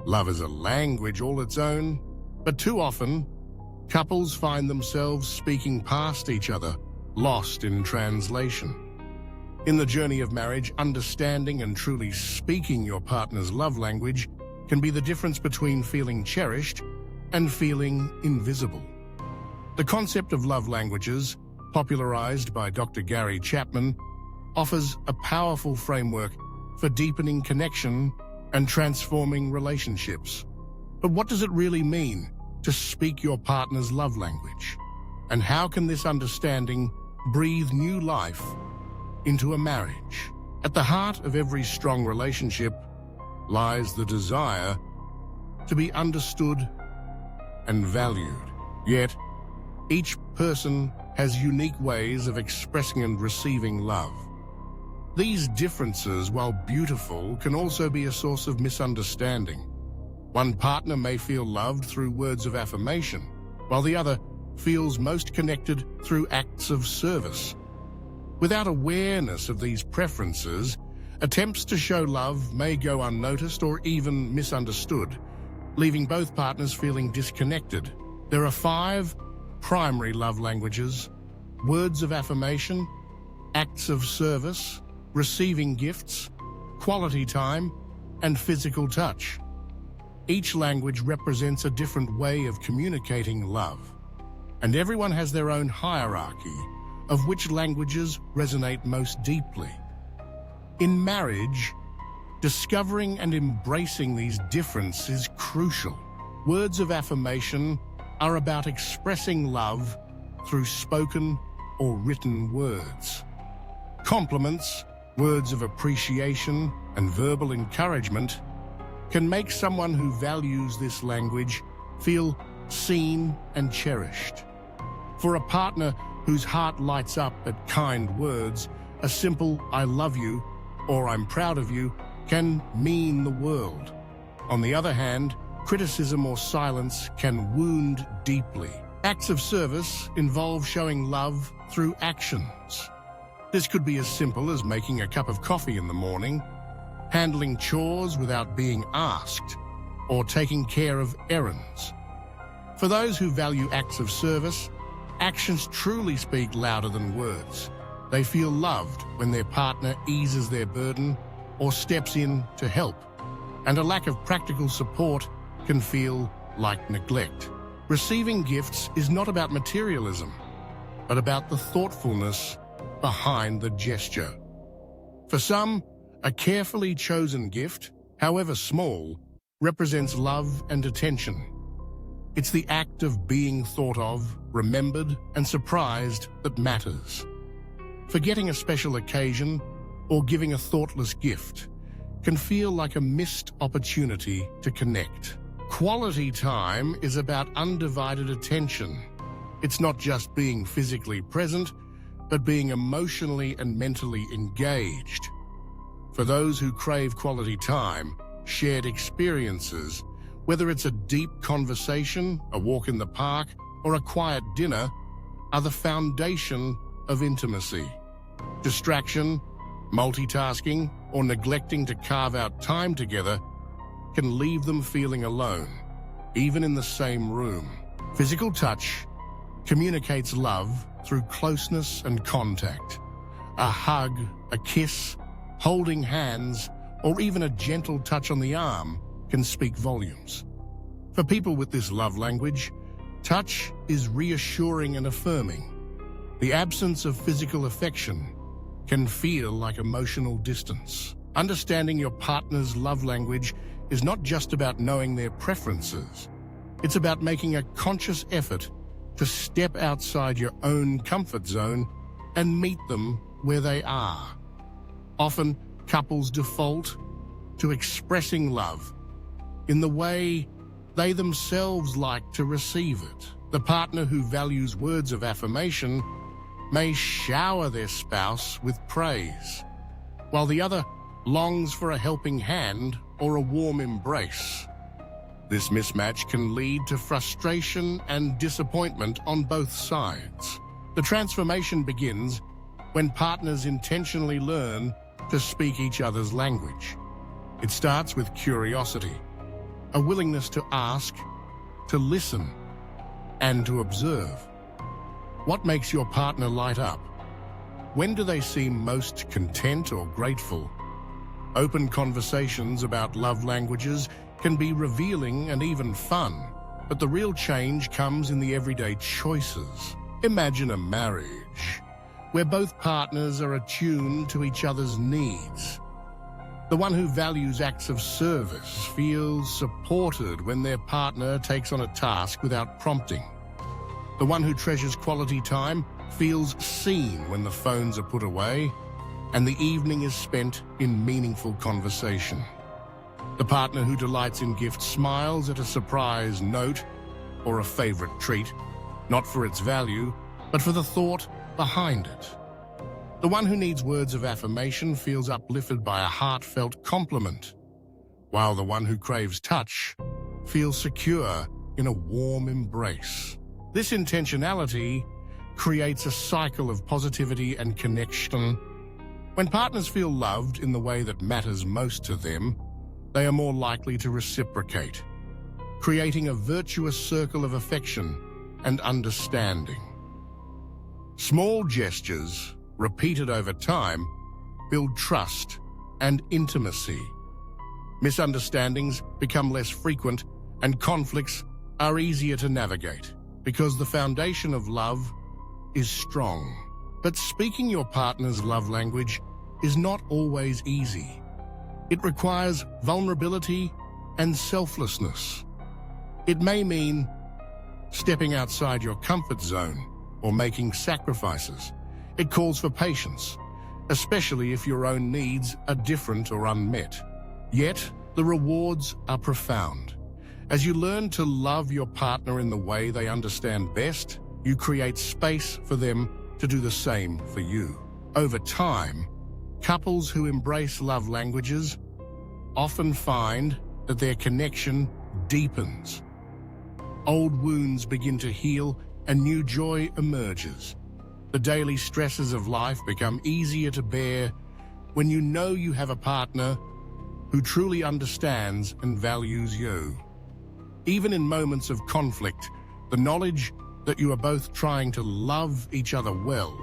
Love is a language all its own, but too often, couples find themselves speaking past each other, lost in translation. In the journey of marriage, understanding and truly speaking your partner's love language can be the difference between feeling cherished and feeling invisible. The concept of love languages, popularized by Dr. Gary Chapman, offers a powerful framework for deepening connection and transforming relationships. But what does it really mean to speak your partner's love language? And how can this understanding breathe new life into a marriage? At the heart of every strong relationship lies the desire to be understood and valued. Yet, each person has unique ways of expressing and receiving love. These differences, while beautiful, can also be a source of misunderstanding. One partner may feel loved through words of affirmation, while the other feels most connected through acts of service. Without awareness of these preferences, attempts to show love may go unnoticed or even misunderstood, leaving both partners feeling disconnected. There are 5 primary love languages: words of affirmation, acts of service, receiving gifts, quality time, and physical touch. Each language represents a different way of communicating love, and everyone has their own hierarchy of which languages resonate most deeply. In marriage, discovering and embracing these differences is crucial. Words of affirmation are about expressing love through spoken or written words. Compliments, words of appreciation, and verbal encouragement can make someone who values this language feel seen and cherished. For a partner whose heart lights up at kind words, a simple "I love you" or "I'm proud of you" can mean the world. On the other hand, criticism or silence can wound deeply. Acts of service involve showing love through actions. This could be as simple as making a cup of coffee in the morning, handling chores without being asked, or taking care of errands. For those who value acts of service, actions truly speak louder than words. They feel loved when their partner eases their burden or steps in to help, and a lack of practical support can feel like neglect. Receiving gifts is not about materialism, but about the thoughtfulness behind the gesture. For some, a carefully chosen gift, however small, represents love and attention. It's the act of being thought of, remembered, and surprised that matters. Forgetting a special occasion or giving a thoughtless gift can feel like a missed opportunity to connect. Quality time is about undivided attention. It's not just being physically present, but being emotionally and mentally engaged. For those who crave quality time, shared experiences, whether it's a deep conversation, a walk in the park, or a quiet dinner, are the foundation of intimacy. Distraction, multitasking, or neglecting to carve out time together can leave them feeling alone, even in the same room. Physical touch communicates love through closeness and contact. A hug, a kiss, holding hands, or even a gentle touch on the arm can speak volumes. For people with this love language, touch is reassuring and affirming. The absence of physical affection can feel like emotional distance. Understanding your partner's love language is not just about knowing their preferences. It's about making a conscious effort to step outside your own comfort zone and meet them where they are. Often, couples default to expressing love in the way they themselves like to receive it. The partner who values words of affirmation may shower their spouse with praise, while the other longs for a helping hand or a warm embrace. This mismatch can lead to frustration and disappointment on both sides. The transformation begins when partners intentionally learn to speak each other's language. It starts with curiosity. a willingness to ask, to listen, and to observe. What makes your partner light up? When do they seem most content or grateful? Open conversations about love languages can be revealing and even fun, but the real change comes in the everyday choices. Imagine a marriage where both partners are attuned to each other's needs. The one who values acts of service feels supported when their partner takes on a task without prompting. The one who treasures quality time feels seen when the phones are put away and the evening is spent in meaningful conversation. The partner who delights in gifts smiles at a surprise note or a favorite treat, not for its value, but for the thought behind it. The one who needs words of affirmation feels uplifted by a heartfelt compliment, while the one who craves touch feels secure in a warm embrace. This intentionality creates a cycle of positivity and connection. When partners feel loved in the way that matters most to them, they are more likely to reciprocate, creating a virtuous circle of affection and understanding. Small gestures, repeated over time, build trust and intimacy. Misunderstandings become less frequent and conflicts are easier to navigate because the foundation of love is strong. But speaking your partner's love language is not always easy. It requires vulnerability and selflessness. It may mean stepping outside your comfort zone or making sacrifices. It calls for patience, especially if your own needs are different or unmet. Yet, the rewards are profound. As you learn to love your partner in the way they understand best, you create space for them to do the same for you. Over time, couples who embrace love languages often find that their connection deepens. Old wounds begin to heal and new joy emerges. The daily stresses of life become easier to bear when you know you have a partner who truly understands and values you. Even in moments of conflict, the knowledge that you are both trying to love each other well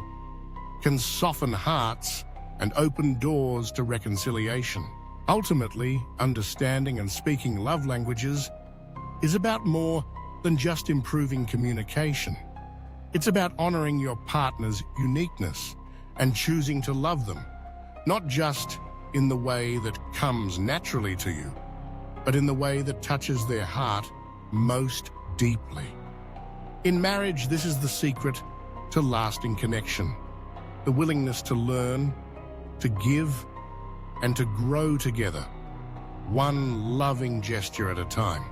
can soften hearts and open doors to reconciliation. Ultimately, understanding and speaking love languages is about more than just improving communication. It's about honoring your partner's uniqueness and choosing to love them, not just in the way that comes naturally to you, but in the way that touches their heart most deeply. In marriage, this is the secret to lasting connection: the willingness to learn, to give, and to grow together, one loving gesture at a time.